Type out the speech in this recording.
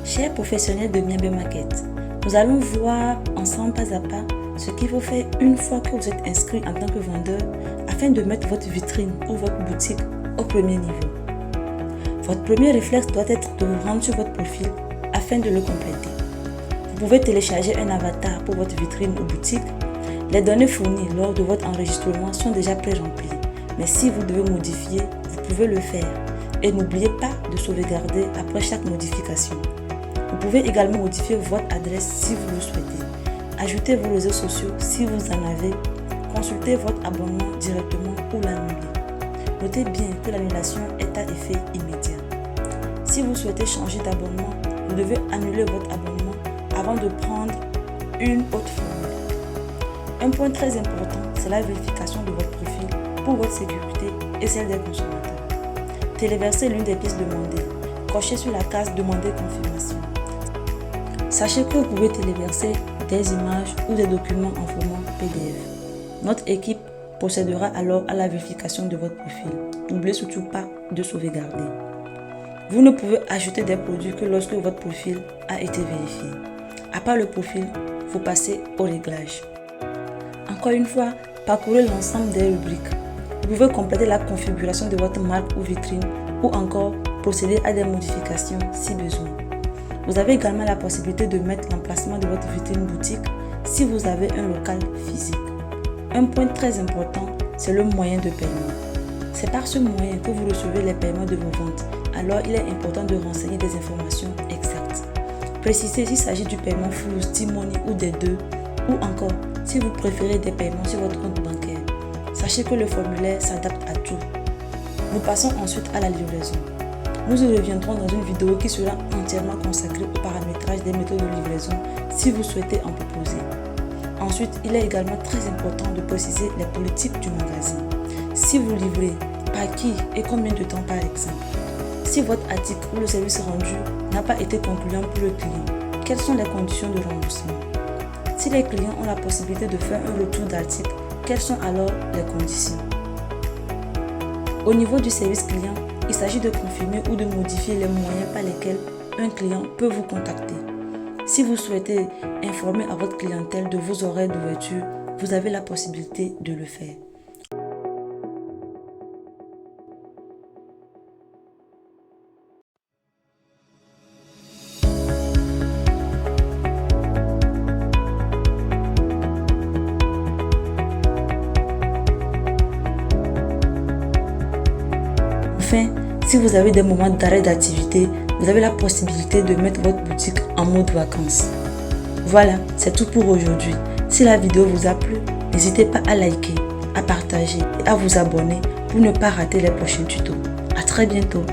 Chers professionnels de Miabe Market, nous allons voir ensemble pas à pas ce qu'il faut faire une fois que vous êtes inscrit en tant que vendeur afin de mettre votre vitrine ou votre boutique au premier niveau. Votre premier réflexe doit être de vous rendre sur votre profil afin de le compléter. Vous pouvez télécharger un avatar pour votre vitrine ou boutique. Les données fournies lors de votre enregistrement sont déjà pré-remplies, mais si vous devez modifier, vous pouvez le faire. Et n'oubliez pas de sauvegarder après chaque modification. Vous pouvez également modifier votre adresse si vous le souhaitez. Ajoutez vos réseaux sociaux si vous en avez. Consultez votre abonnement directement ou l'annuler. Notez bien que l'annulation est à effet immédiat. Si vous souhaitez changer d'abonnement, vous devez annuler votre abonnement avant de prendre une autre formule. Un point très important, c'est la vérification de votre profil pour votre sécurité et celle des consommateurs. Téléversez l'une des pièces demandées. Cochez sur la case « Demander confirmation ». Sachez que vous pouvez téléverser des images ou des documents en format PDF. Notre équipe procédera alors à la vérification de votre profil. N'oubliez surtout pas de sauvegarder. Vous ne pouvez ajouter des produits que lorsque votre profil a été vérifié. À part le profil, vous passez au réglage. Encore une fois, parcourez l'ensemble des rubriques. Vous pouvez compléter la configuration de votre marque ou vitrine ou encore procéder à des modifications si besoin. Vous avez également la possibilité de mettre l'emplacement de votre vitrine boutique si vous avez un local physique. Un point très important, c'est le moyen de paiement. C'est par ce moyen que vous recevez les paiements de vos ventes. Alors, il est important de renseigner des informations exactes. Précisez s'il s'agit du paiement full, T-Money ou des deux, ou encore si vous préférez des paiements sur votre compte bancaire. Sachez que le formulaire s'adapte à tout. Nous passons ensuite à la livraison. Nous y reviendrons dans une vidéo qui sera entièrement consacrée au paramétrage des méthodes de livraison si vous souhaitez en proposer. Ensuite, il est également très important de préciser les politiques du magasin. Si vous livrez, par qui et combien de temps par exemple. Si votre article ou le service rendu n'a pas été concluant pour le client, quelles sont les conditions de remboursement? Si les clients ont la possibilité de faire un retour d'article, quelles sont alors les conditions? Au niveau du service client, il s'agit de confirmer ou de modifier les moyens par lesquels un client peut vous contacter. Si vous souhaitez informer à votre clientèle de vos horaires d'ouverture, vous avez la possibilité de le faire. Enfin, si vous avez des moments d'arrêt d'activité, vous avez la possibilité de mettre votre boutique en mode vacances. Voilà, c'est tout pour aujourd'hui. Si la vidéo vous a plu, n'hésitez pas à liker, à partager et à vous abonner pour ne pas rater les prochains tutos. À très bientôt.